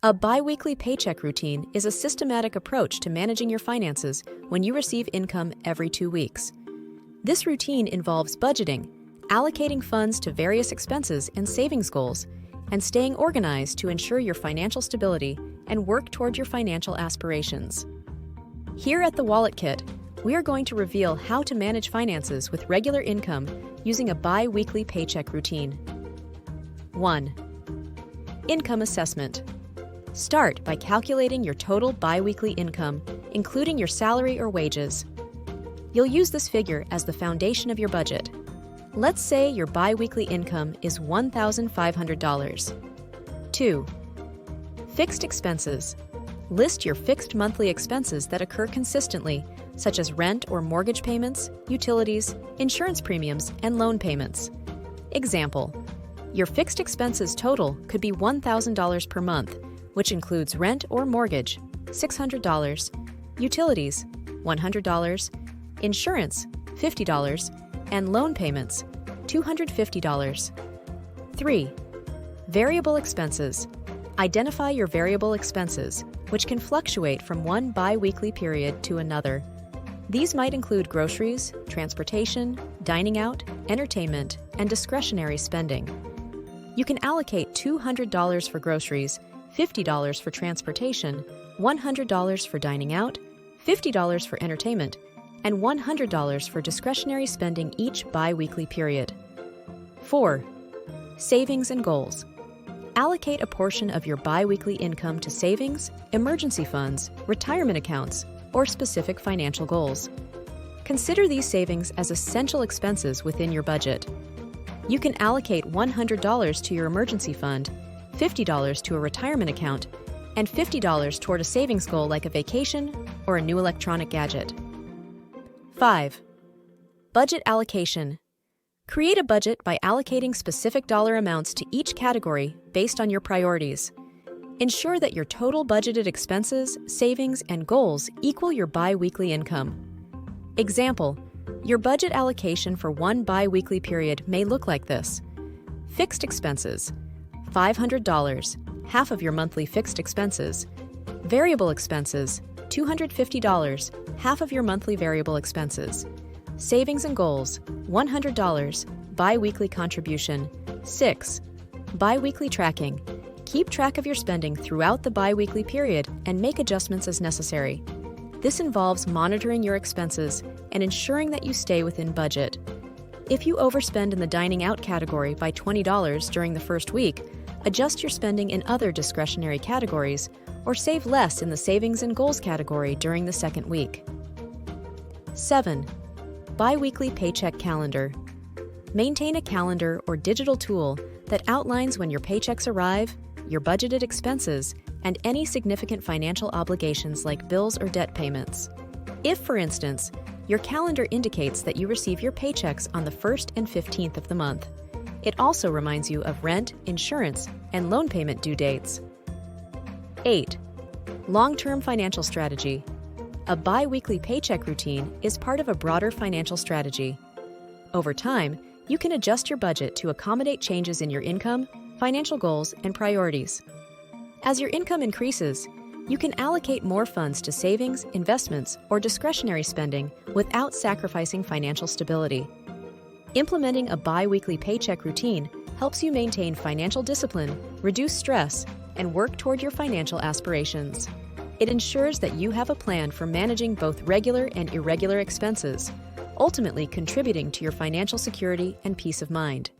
A biweekly paycheck routine is a systematic approach to managing your finances when you receive income every 2 weeks. This routine involves budgeting, allocating funds to various expenses and savings goals, and staying organized to ensure your financial stability and work toward your financial aspirations. Here at the Wallet Kit, we are going to reveal how to manage finances with regular income using a bi-weekly paycheck routine. 1. Income assessment. Start by calculating your total bi-weekly income, including your salary or wages. You'll use this figure as the foundation of your budget. Let's say your bi-weekly income is $1,500. 2. Fixed expenses. List your fixed monthly expenses that occur consistently, such as rent or mortgage payments, utilities, insurance premiums, and loan payments. Example: your fixed expenses total could be $1,000 per month, which includes rent or mortgage, $600, utilities, $100, insurance, $50, and loan payments, $250. 3. Variable expenses. Identify your variable expenses, which can fluctuate from one bi-weekly period to another. These might include groceries, transportation, dining out, entertainment, and discretionary spending. You can allocate $200 for groceries, $50 for transportation, $100 for dining out, $50 for entertainment, and $100 for discretionary spending each bi-weekly period. 4. Savings and goals. Allocate a portion of your bi-weekly income to savings, emergency funds, retirement accounts, or specific financial goals. Consider these savings as essential expenses within your budget. You can allocate $100 to your emergency fund, $50 to a retirement account, and $50 toward a savings goal like a vacation or a new electronic gadget. 5. Budget allocation. Create a budget by allocating specific dollar amounts to each category based on your priorities. Ensure that your total budgeted expenses, savings, and goals equal your bi-weekly income. Example: your budget allocation for one bi-weekly period may look like this. Fixed expenses: $500, half of your monthly fixed expenses. Variable expenses: $250, half of your monthly variable expenses. Savings and goals: $100, bi-weekly contribution. 6. Bi-weekly tracking. Keep track of your spending throughout the bi-weekly period and make adjustments as necessary. This involves monitoring your expenses and ensuring that you stay within budget. If you overspend in the dining out category by $20 during the first week, adjust your spending in other discretionary categories or save less in the savings and goals category during the second week. 7. Bi-weekly paycheck calendar. Maintain a calendar or digital tool that outlines when your paychecks arrive, your budgeted expenses, and any significant financial obligations like bills or debt payments. If, for instance, your calendar indicates that you receive your paychecks on the 1st and 15th of the month, it also reminds you of rent, insurance, and loan payment due dates. 8. Long-term financial strategy. A bi-weekly paycheck routine is part of a broader financial strategy. Over time, you can adjust your budget to accommodate changes in your income, financial goals, and priorities. As your income increases, you can allocate more funds to savings, investments, or discretionary spending without sacrificing financial stability. Implementing a bi-weekly paycheck routine helps you maintain financial discipline, reduce stress, and work toward your financial aspirations. It ensures that you have a plan for managing both regular and irregular expenses, ultimately contributing to your financial security and peace of mind.